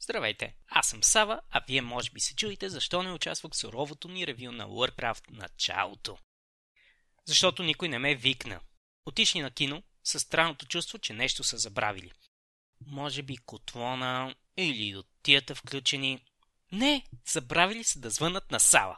Здравейте, аз съм Сава, а вие може би се чудите защо не участвах в суровото ни ревю на Warcraft началото. Защото никой не ме викна. Отишли на кино със странното чувство, че нещо са забравили. Може би котлона или дотията включени. Не, забравили са да звънат на Сава.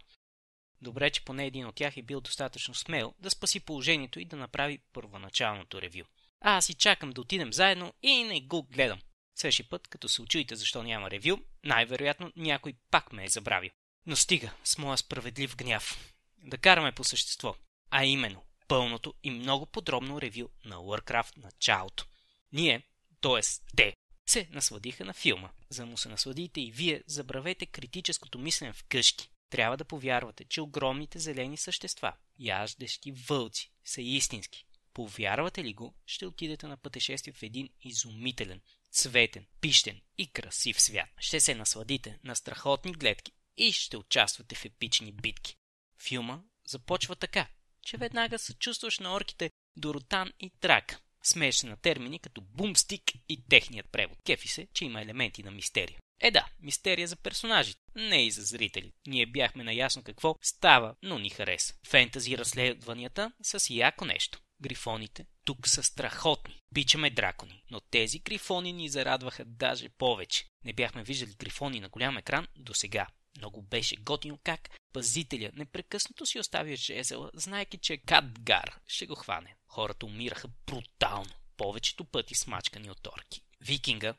Добре, че поне един от тях е бил достатъчно смел да спаси положението и да направи първоначалното ревю. А аз си чакам да отидем заедно и не го гледам. Следващия път, като се учуете защо няма ревю, най-вероятно някой пак ме е забравил. Но стига с моя справедлив гняв. Да караме по същество, а именно пълното и много подробно ревю на Warcraft началото. Ние, т.е. те, се насладиха на филма. За да му се насладите и вие, забравете критическото мислене вкъщи. Трябва да повярвате, че огромните зелени същества, яждешки вълци, са истински. Повярвате ли го, ще отидете на пътешествие в един изумителен, цветен, пищен и красив свят. Ще се насладите на страхотни гледки и ще участвате в епични битки. Филма започва така, че веднага се чувстваш на орките Доротан и Трак. Смееш се на термини като бумстик и техният превод. Кефи се, че има елементи на мистерия. Да, мистерия за персонажите, не и за зрители. Ние бяхме наясно какво става, но ни хареса. Фентази разследванията са си яко нещо. Грифоните тук са страхотни. Обичаме дракони, но тези грифони ни зарадваха даже повече. Не бяхме виждали грифони на голям екран до сега. Много беше готино как пазителя непрекъснато си оставя жезела, знаеки, че Кадгар ще го хване. Хората умираха брутално, повечето пъти смачкани от орки. Викинга,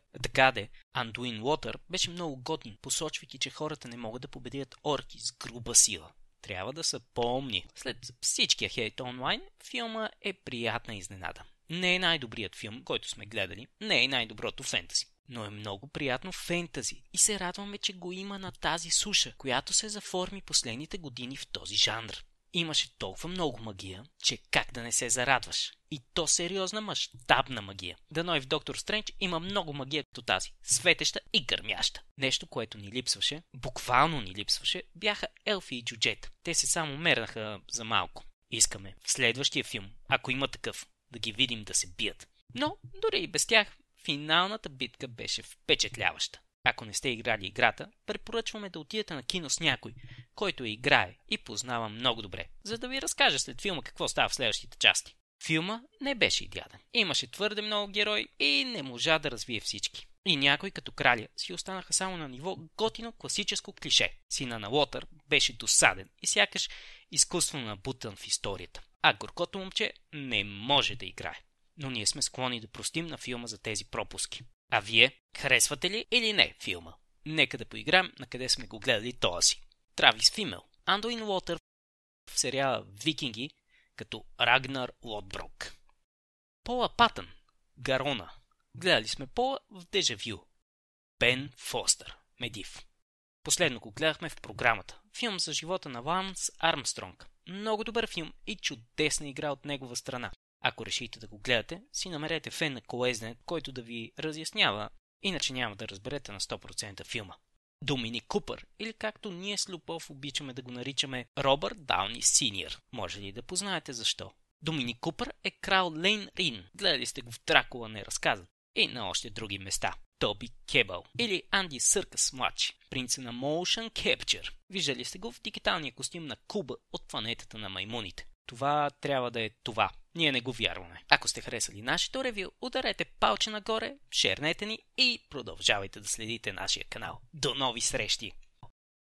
Андуин Уотър, беше много готин, посочвайки, че хората не могат да победят орки с груба сила. Трябва да са по-умни. След всичкия хейт онлайн, филма е приятна изненада. Не е най-добрият филм, който сме гледали, не е най-доброто фентази, но е много приятно фентази и се радваме, че го има на тази суша, която се заформи последните години в този жанр. Имаше толкова много магия, че как да не се зарадваш. И то сериозна мащабна магия. Дано и в Доктор Стрендж има много магия като тази, светеща и гърмяща. Нещо, което ни липсваше, буквално ни липсваше, бяха елфи и джуджета. Те се само мернаха за малко. Искаме в следващия филм, ако има такъв, да ги видим да се бият. Но, дори и без тях, финалната битка беше впечатляваща. Ако не сте играли играта, препоръчваме да отидете на кино с някой, който я играе и познава много добре, за да ви разкаже след филма какво става в следващите части. Филма не беше идеален. Имаше твърде много герои и не можа да развие всички. И някои като краля си останаха само на ниво готино класическо клише. Сина на Лотър беше досаден и сякаш изкуствено набутан в историята. А горкото момче не може да играе. Но ние сме склонни да простим на филма за тези пропуски. А вие, харесвате ли или не филма? Нека да поиграем на къде сме го гледали този. Травис Фимел, Андуин Уотър в сериала Викинги като Рагнар Лодброк. Пола Патън, Гарона. Гледали сме Пола в Дежавю. Бен Фостър, Медив. Последно го гледахме в програмата. Филм за живота на Ланс Армстронг. Много добър филм и чудесна игра от негова страна. Ако решите да го гледате, си намерете фен на колезнет, който да ви разяснява, иначе няма да разберете на 100% филма. Доминик Купър, или както ние с любов обичаме да го наричаме Робърт Дауни Синьор. Може ли да познаете защо? Доминик Купър е крал Лейн Рин, гледали сте го в Дракула неразказан, и на още други места. Тоби Кебъл или Анди Съркъс младши, принца на Motion Capture. Виждали сте го в дигиталния костюм на Куба от планетата на маймуните. Това трябва да е това. Ние не го вярваме. Ако сте харесали нашето ревю, ударете палче нагоре, шернете ни и продължавайте да следите нашия канал. До нови срещи!